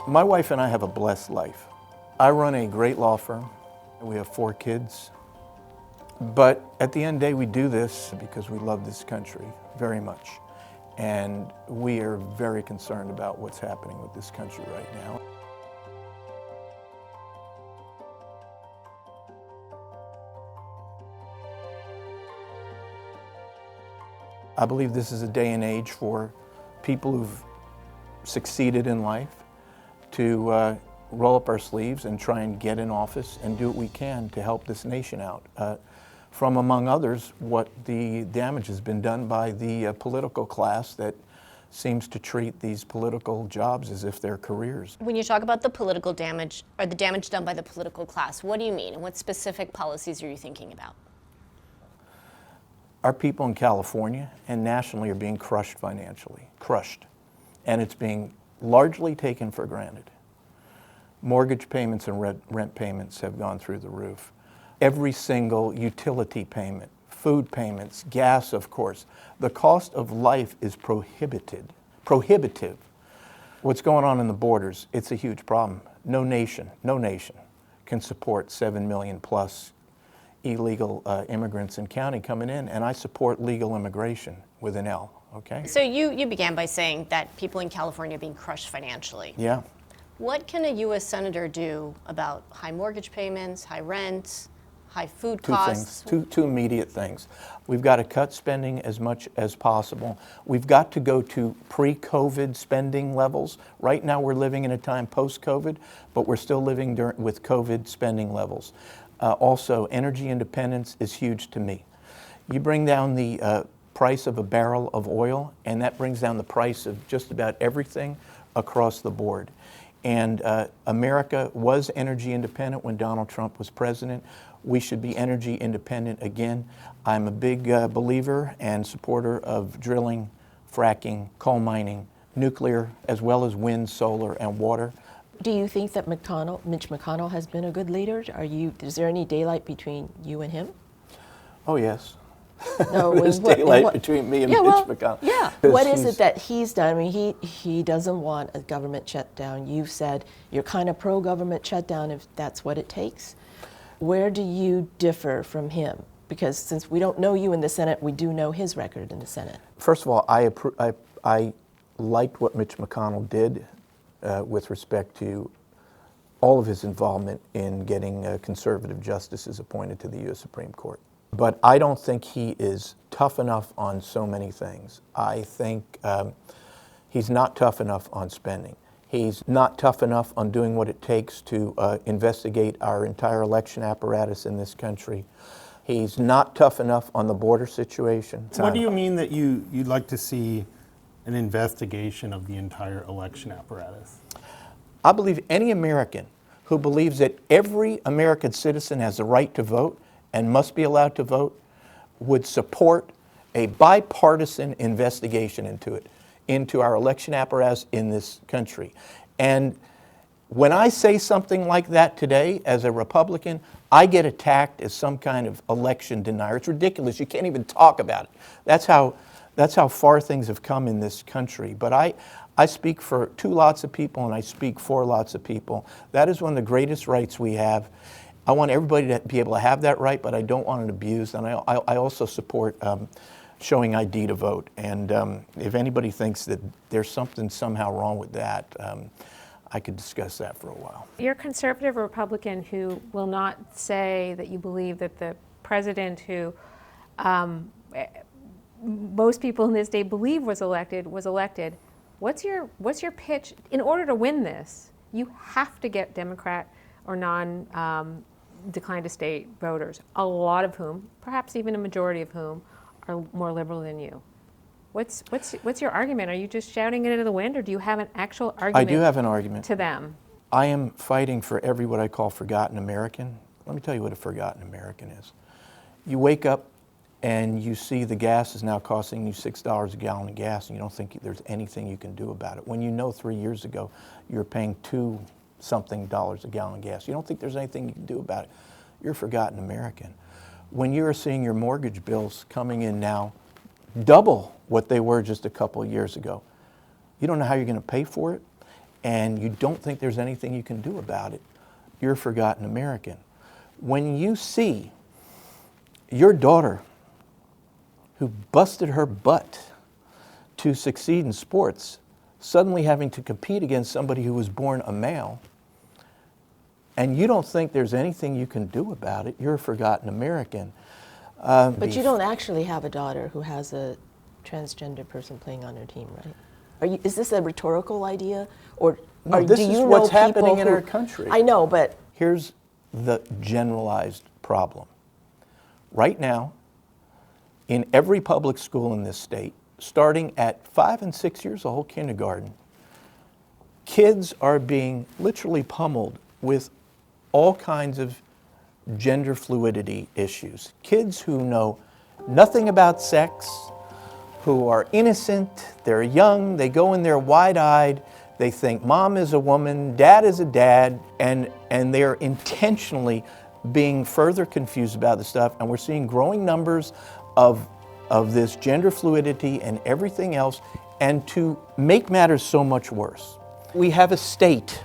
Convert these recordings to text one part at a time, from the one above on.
My wife and I have a blessed life. I run a great law firm. We have 4 kids. But at the end of the day, we do this because we love this country very much. And we are very concerned about what's happening with this country right now. I believe this is a day and age for people who've succeeded in life to roll up our sleeves and try and get in office and do what we can to help this nation out. From, among others, what the damage has been done by the political class that seems to treat these political jobs as if they're careers. When you talk about the political damage, or the damage done by the political class, what do you mean? And what specific policies are you thinking about? Our people in California and nationally are being crushed financially, crushed. And it's being largely taken for granted. Mortgage payments and rent payments have gone through the roof. Every single utility payment, food payments, gas, of course. The cost of life is prohibitive. What's going on in the borders, it's a huge problem. No nation can support 7 million plus illegal immigrants and counting coming in, and I support legal immigration with an L, okay? So you began by saying that people in California are being crushed financially. Yeah. What can a U.S. Senator do about high mortgage payments, high rent, high food costs? Two immediate things. We've got to cut spending as much as possible. We've got to go to pre-COVID spending levels. Right now we're living in a time post-COVID, but we're still living with COVID spending levels. Also, energy independence is huge to me. You bring down the price of a barrel of oil, and that brings down the price of just about everything across the board. And America was energy independent when Donald Trump was president. We should be energy independent again. I'm a big believer and supporter of drilling, fracking, coal mining, nuclear, as well as wind, solar, and water. Do you think that Mitch McConnell has been a good leader? Is there any daylight between you and him? Oh, yes. No, There's daylight between me and Mitch McConnell. Yeah. What is it that he's done? I mean, he doesn't want a government shutdown. You've said you're kind of pro-government shutdown if that's what it takes. Where do you differ from him? Because since we don't know you in the Senate, we do know his record in the Senate. First of all, I liked what Mitch McConnell did with respect to all of his involvement in getting conservative justices appointed to the U.S. Supreme Court. But I don't think he is tough enough on so many things. I think he's not tough enough on spending. He's not tough enough on doing what it takes to investigate our entire election apparatus in this country. He's not tough enough on the border situation. What do you mean that you'd like to see an investigation of the entire election apparatus? I believe any American who believes that every American citizen has the right to vote and must be allowed to vote would support a bipartisan investigation into our election apparatus in this country. And when I say something like that today as a Republican, I get attacked as some kind of election denier. It's ridiculous. You can't even talk about it. That's how far things have come in this country. But I speak for 2 lots of people and I speak for lots of people. That is one of the greatest rights we have. I want everybody to be able to have that right, but I don't want it abused. And I also support showing ID to vote. And if anybody thinks that there's something somehow wrong with that, I could discuss that for a while. You're a conservative Republican who will not say that you believe that the president who most people in this day believe was elected. What's your pitch? In order to win this, you have to get Democrat or decline to state voters, a lot of whom, perhaps even a majority of whom, are more liberal than you. What's your argument? Are you just shouting it into the wind, or do you have an actual argument? I do have an argument to them. I am fighting for every what I call forgotten American. Let me tell you what a forgotten American is. You wake up and you see the gas is now costing you $6 a gallon of gas, and you don't think there's anything you can do about it. When you know 3 years ago you were paying $2-something a gallon of gas, you don't think there's anything you can do about it. You're a forgotten American. When you're seeing your mortgage bills coming in now double what they were just a couple of years ago, you don't know how you're going to pay for it. and you don't think there's anything you can do about it, you're a forgotten American. When you see your daughter, who busted her butt to succeed in sports, suddenly having to compete against somebody who was born a male, and you don't think there's anything you can do about it, you're a forgotten American. But you don't actually have a daughter who has a transgender person playing on her team, right? Is this a rhetorical idea, or No, do this you is know what's people happening in who- our country. I know, but Here's the generalized problem. Right now, in every public school in this state, starting at 5 and 6 years old, kindergarten, kids are being literally pummeled with all kinds of gender fluidity issues. Kids who know nothing about sex, who are innocent, they're young, they go in there wide-eyed, they think mom is a woman, dad is a dad, and they're intentionally being further confused about this stuff, and we're seeing growing numbers of this gender fluidity and everything else. And to make matters so much worse, we have a state,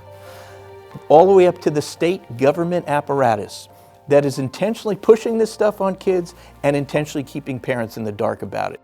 all the way up to the state government apparatus, that is intentionally pushing this stuff on kids and intentionally keeping parents in the dark about it.